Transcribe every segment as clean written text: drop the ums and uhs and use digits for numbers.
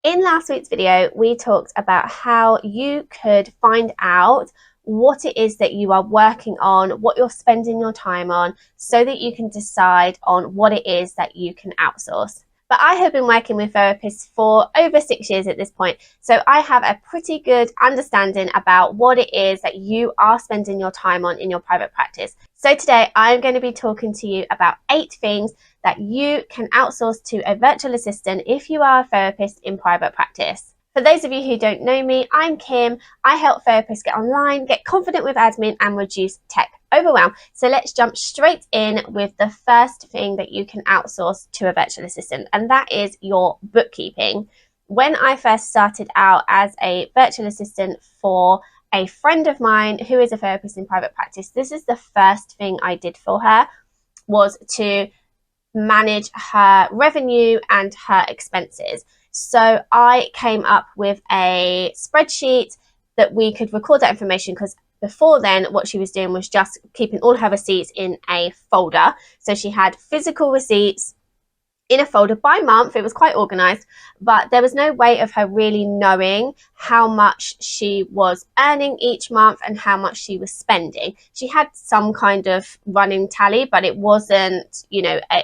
In last week's video, we talked about how you could find out what it is that you are working on, what you're spending your time on, so that you can decide on what it is that you can outsource. But I have been working with therapists for over 6 years at this point, so I have a pretty good understanding about what it is that you are spending your time on in your private practice. So today I'm going to be talking to you about 8 things that you can outsource to a virtual assistant if you are a therapist in private practice. For those of you who don't know me, I'm Kim. I help therapists get online, get confident with admin, and reduce tech overwhelm. So let's jump straight in with the first thing that you can outsource to a virtual assistant, and that is your bookkeeping. When I first started out as a virtual assistant for a friend of mine who is a therapist in private practice, this is the first thing I did for her, was to manage her revenue and her expenses. So I came up with a spreadsheet that we could record that information, because before then what she was doing was just keeping all her receipts in a folder. So she had physical receipts in a folder by month. It was quite organized, but there was no way of her really knowing how much she was earning each month and how much she was spending. She had some kind of running tally, but it wasn't,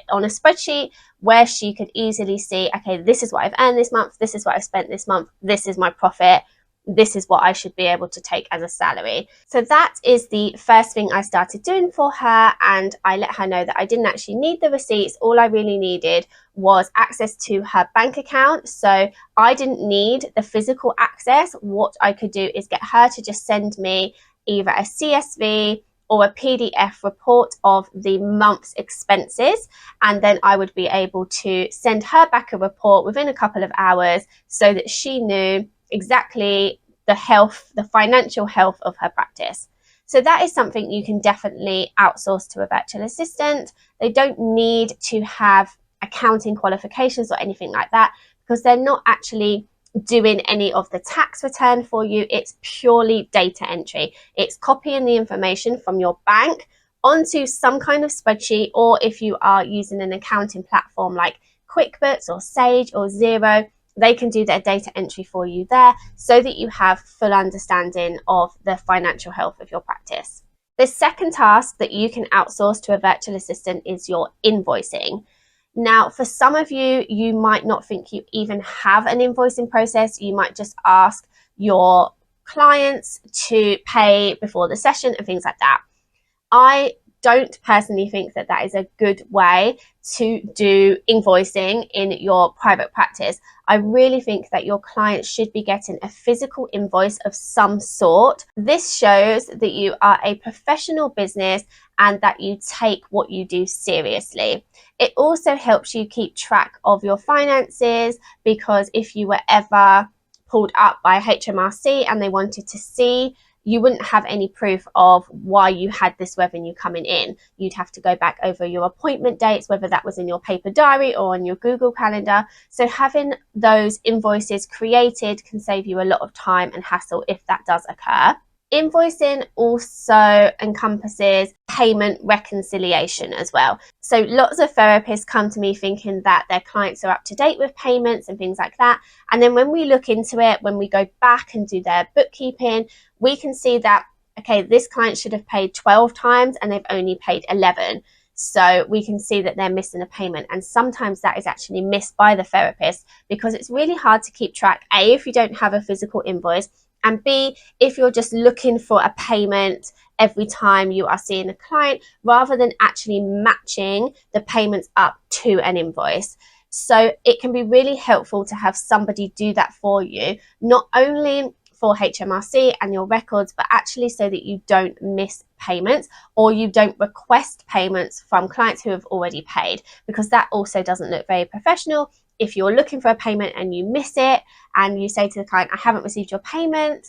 on a spreadsheet where she could easily see, okay, this is what I've earned this month, this is what I've spent this month, this is my profit, this is what I should be able to take as a salary. So that is the first thing I started doing for her, and I let her know that I didn't actually need the receipts. All I really needed was access to her bank account. So I didn't need the physical access. What I could do is get her to just send me either a CSV or a PDF report of the month's expenses, and then I would be able to send her back a report within a couple of hours so that she knew exactly the financial health of her practice. So that is something you can definitely outsource to a virtual assistant. They don't need to have accounting qualifications or anything like that, because they're not actually doing any of the tax return for you. It's purely data entry. It's copying the information from your bank onto some kind of spreadsheet, or if you are using an accounting platform like QuickBooks or Sage or Xero, they can do their data entry for you there so that you have full understanding of the financial health of your practice. The second task that you can outsource to a virtual assistant is your invoicing. Now, for some of you, you might not think you even have an invoicing process. You might just ask your clients to pay before the session and things like that. I don't personally think that that is a good way to do invoicing in your private practice. I really think that your clients should be getting a physical invoice of some sort. This shows that you are a professional business and that you take what you do seriously. It also helps you keep track of your finances, because if you were ever pulled up by HMRC and they wanted to see, you wouldn't have any proof of why you had this revenue coming in. You'd have to go back over your appointment dates, whether that was in your paper diary or on your Google Calendar. So having those invoices created can save you a lot of time and hassle if that does occur. Invoicing also encompasses payment reconciliation as well. So lots of therapists come to me thinking that their clients are up to date with payments and things like that. And then when we look into it, when we go back and do their bookkeeping, we can see that, okay, this client should have paid 12 times and they've only paid 11. So we can see that they're missing a payment. And sometimes that is actually missed by the therapist, because it's really hard to keep track, A, if you don't have a physical invoice, and B, if you're just looking for a payment every time you are seeing a client, rather than actually matching the payments up to an invoice. So it can be really helpful to have somebody do that for you, not only for HMRC and your records, but actually so that you don't miss payments or you don't request payments from clients who have already paid, because that also doesn't look very professional. If you're looking for a payment and you miss it and you say to the client, I haven't received your payment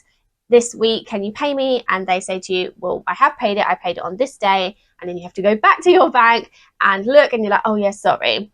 this week, can you pay me? And they say to you, well, I have paid it. I paid it on this day. And then you have to go back to your bank and look, and you're like, oh yeah, sorry.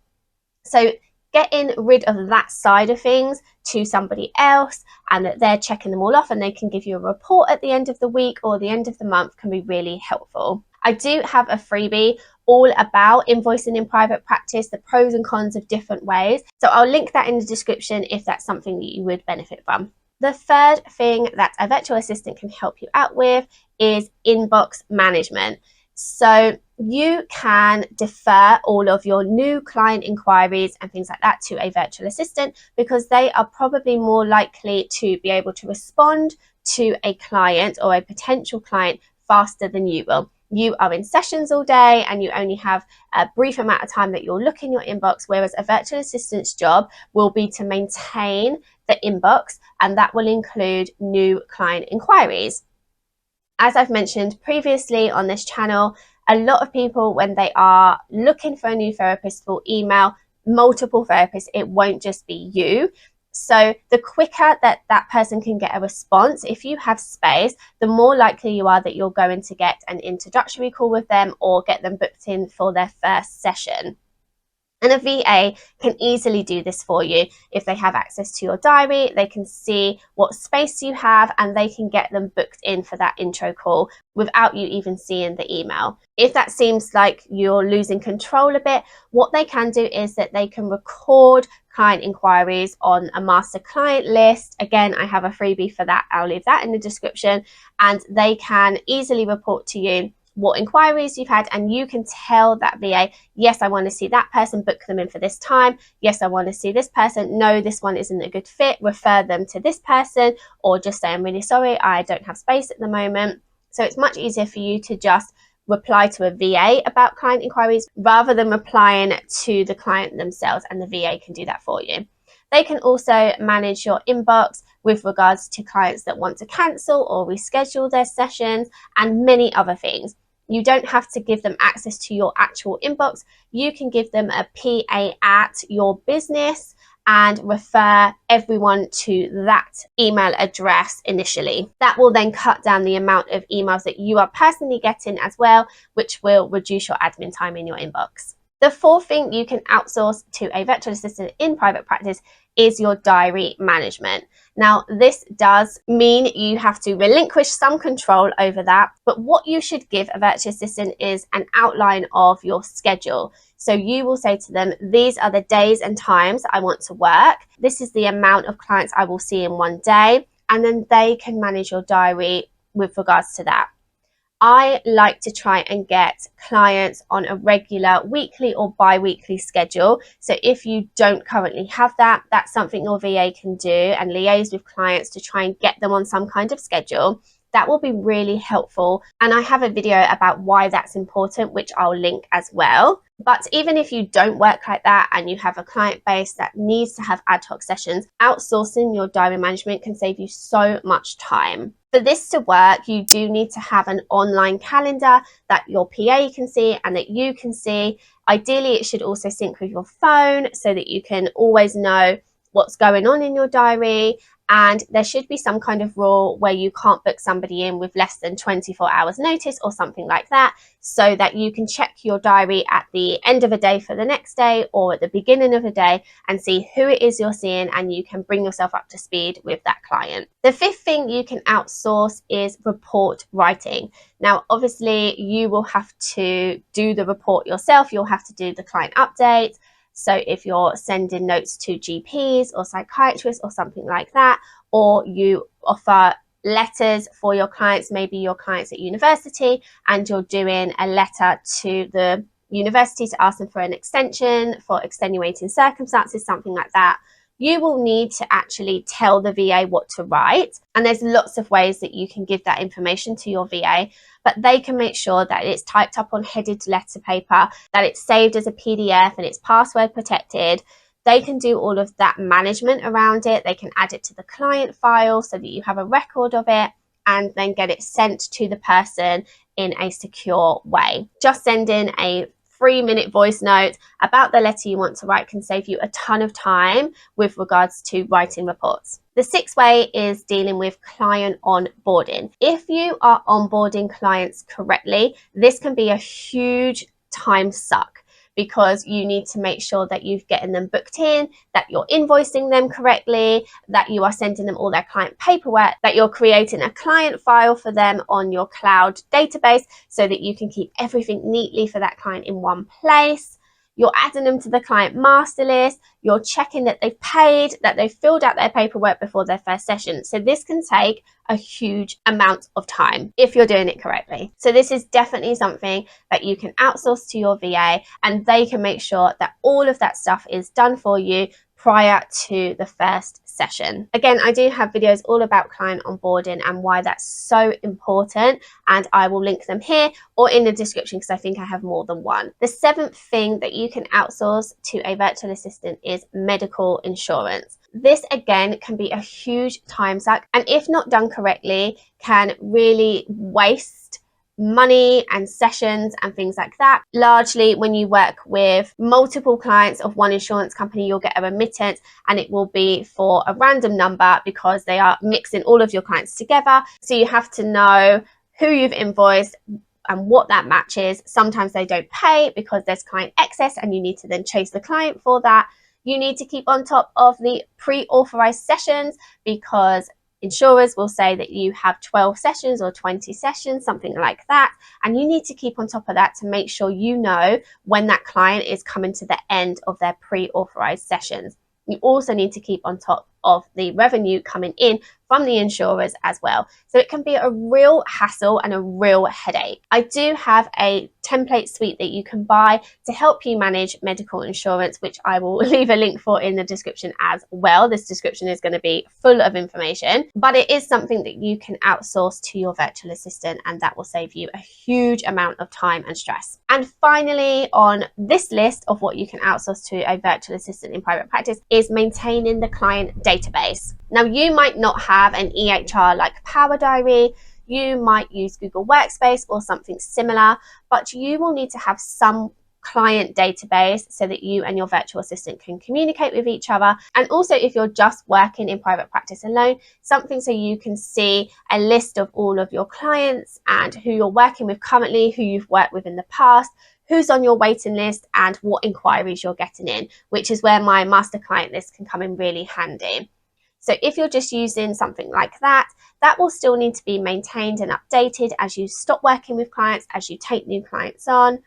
So getting rid of that side of things to somebody else, and that they're checking them all off and they can give you a report at the end of the week or the end of the month, can be really helpful. I do have a freebie all about invoicing in private practice, the pros and cons of different ways. So I'll link that in the description if that's something that you would benefit from. The third thing that a virtual assistant can help you out with is inbox management. So you can defer all of your new client inquiries and things like that to a virtual assistant because they are probably more likely to be able to respond to a client or a potential client faster than you will. You are in sessions all day and you only have a brief amount of time that you'll look in your inbox, whereas a virtual assistant's job will be to maintain the inbox, and that will include new client inquiries. As I've mentioned previously on this channel, a lot of people, when they are looking for a new therapist, will email multiple therapists. It won't just be you. So the quicker that that person can get a response, if you have space, the more likely you are that you're going to get an introductory call with them or get them booked in for their first session. And a VA can easily do this for you. If they have access to your diary, they can see what space you have and they can get them booked in for that intro call without you even seeing the email. If that seems like you're losing control a bit, what they can do is that they can record client inquiries on a master client list. Again, I have a freebie for that. I'll leave that in the description, and they can easily report to you what inquiries you've had, and you can tell that VA, yes, I want to see that person, book them in for this time. Yes, I want to see this person. No, this one isn't a good fit. Refer them to this person, or just say, I'm really sorry, I don't have space at the moment. So it's much easier for you to just reply to a VA about client inquiries rather than replying to the client themselves, and the VA can do that for you. They can also manage your inbox with regards to clients that want to cancel or reschedule their sessions and many other things. You don't have to give them access to your actual inbox. You can give them a PA at your business and refer everyone to that email address initially. That will then cut down the amount of emails that you are personally getting as well, which will reduce your admin time in your inbox. The fourth thing you can outsource to a virtual assistant in private practice is your diary management. Now, this does mean you have to relinquish some control over that, but what you should give a virtual assistant is an outline of your schedule. So you will say to them, these are the days and times I want to work. This is the amount of clients I will see in one day, and then they can manage your diary with regards to that. I like to try and get clients on a regular weekly or bi-weekly schedule. So if you don't currently have that, that's something your VA can do and liaise with clients to try and get them on some kind of schedule. That will be really helpful. And I have a video about why that's important, which I'll link as well. But even if you don't work like that and you have a client base that needs to have ad hoc sessions, outsourcing your diary management can save you so much time. For this to work, you do need to have an online calendar that your PA can see and that you can see. Ideally, it should also sync with your phone so that you can always know what's going on in your diary. And there should be some kind of rule where you can't book somebody in with less than 24 hours notice or something like that, so that you can check your diary at the end of a day for the next day or at the beginning of a day and see who it is you're seeing, and you can bring yourself up to speed with that client. The fifth thing you can outsource is report writing. Now, obviously, you will have to do the report yourself. You'll have to do the client updates. So if you're sending notes to GPs or psychiatrists or something like that, or you offer letters for your clients, maybe your clients at university, and you're doing a letter to the university to ask them for an extension for extenuating circumstances, something like that, you will need to actually tell the VA what to write. And there's lots of ways that you can give that information to your VA, but they can make sure that it's typed up on headed letter paper, that it's saved as a PDF and it's password protected. They can do all of that management around it. They can add it to the client file so that you have a record of it, and then get it sent to the person in a secure way. Just sending a 3-minute voice note about the letter you want to write can save you a ton of time with regards to writing reports. The sixth way is dealing with client onboarding. If you are onboarding clients correctly, this can be a huge time suck, because you need to make sure that you've getting them booked in, that you're invoicing them correctly, that you are sending them all their client paperwork, that you're creating a client file for them on your cloud database so that you can keep everything neatly for that client in one place. You're adding them to the client master list. You're checking that they've paid, that they've filled out their paperwork before their first session. So this can take a huge amount of time if you're doing it correctly. So this is definitely something that you can outsource to your VA, and they can make sure that all of that stuff is done for you prior to the first session. Again, I do have videos all about client onboarding and why that's so important, and I will link them here or in the description because I think I have more than one. The 7th thing that you can outsource to a virtual assistant is medical insurance. This again can be a huge time suck, and if not done correctly, can really waste money and sessions and things like that. Largely when you work with multiple clients of one insurance company, you'll get a remittance and it will be for a random number because they are mixing all of your clients together. So you have to know who you've invoiced and what that matches. Sometimes they don't pay because there's client excess and you need to then chase the client for that. You need to keep on top of the pre-authorized sessions because insurers will say that you have 12 sessions or 20 sessions, something like that. And you need to keep on top of that to make sure you know when that client is coming to the end of their pre-authorized sessions. You also need to keep on top of the revenue coming in from the insurers as well. So it can be a real hassle and a real headache. I do have a template suite that you can buy to help you manage medical insurance, which I will leave a link for in the description as well. This description is going to be full of information, but it is something that you can outsource to your virtual assistant, and that will save you a huge amount of time and stress. And finally, on this list of what you can outsource to a virtual assistant in private practice is maintaining the client database. Now, you might not have an EHR like Power Diary, you might use Google Workspace or something similar, but you will need to have some client database so that you and your virtual assistant can communicate with each other. And also, if you're just working in private practice alone, something so you can see a list of all of your clients and who you're working with currently, who you've worked with in the past, who's on your waiting list, and what inquiries you're getting in, which is where my master client list can come in really handy. So if you're just using something like that, that will still need to be maintained and updated as you stop working with clients, as you take new clients on.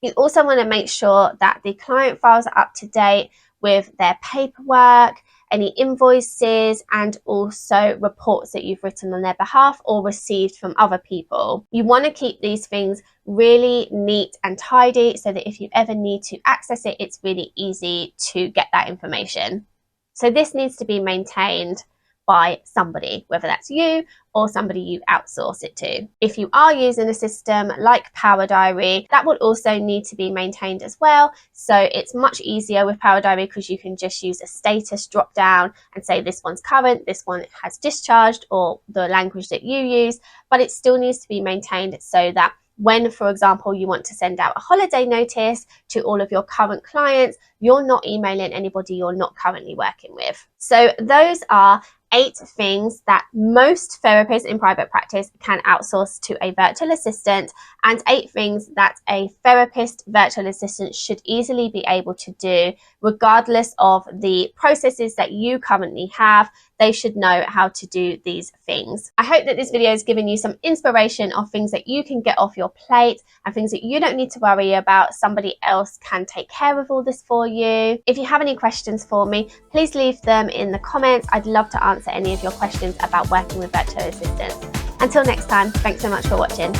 You also want to make sure that the client files are up to date with their paperwork, any invoices, and also reports that you've written on their behalf or received from other people. You want to keep these things really neat and tidy so that if you ever need to access it, it's really easy to get that information. So this needs to be maintained by somebody, whether that's you or somebody you outsource it to. If you are using a system like Power Diary, that will also need to be maintained as well. So it's much easier with Power Diary because you can just use a status drop down and say this one's current, this one has discharged, or the language that you use, but it still needs to be maintained so that when, for example, you want to send out a holiday notice to all of your current clients, you're not emailing anybody you're not currently working with. So those are 8 things that most therapists in private practice can outsource to a virtual assistant, and 8 things that a therapist virtual assistant should easily be able to do regardless of the processes that you currently have. They should know how to do these things. I hope that this video has given you some inspiration of things that you can get off your plate and things that you don't need to worry about. Somebody else can take care of all this for you. If you have any questions for me, please leave them in the comments. I'd love to answer any of your questions about working with virtual assistants. Until next time, thanks so much for watching.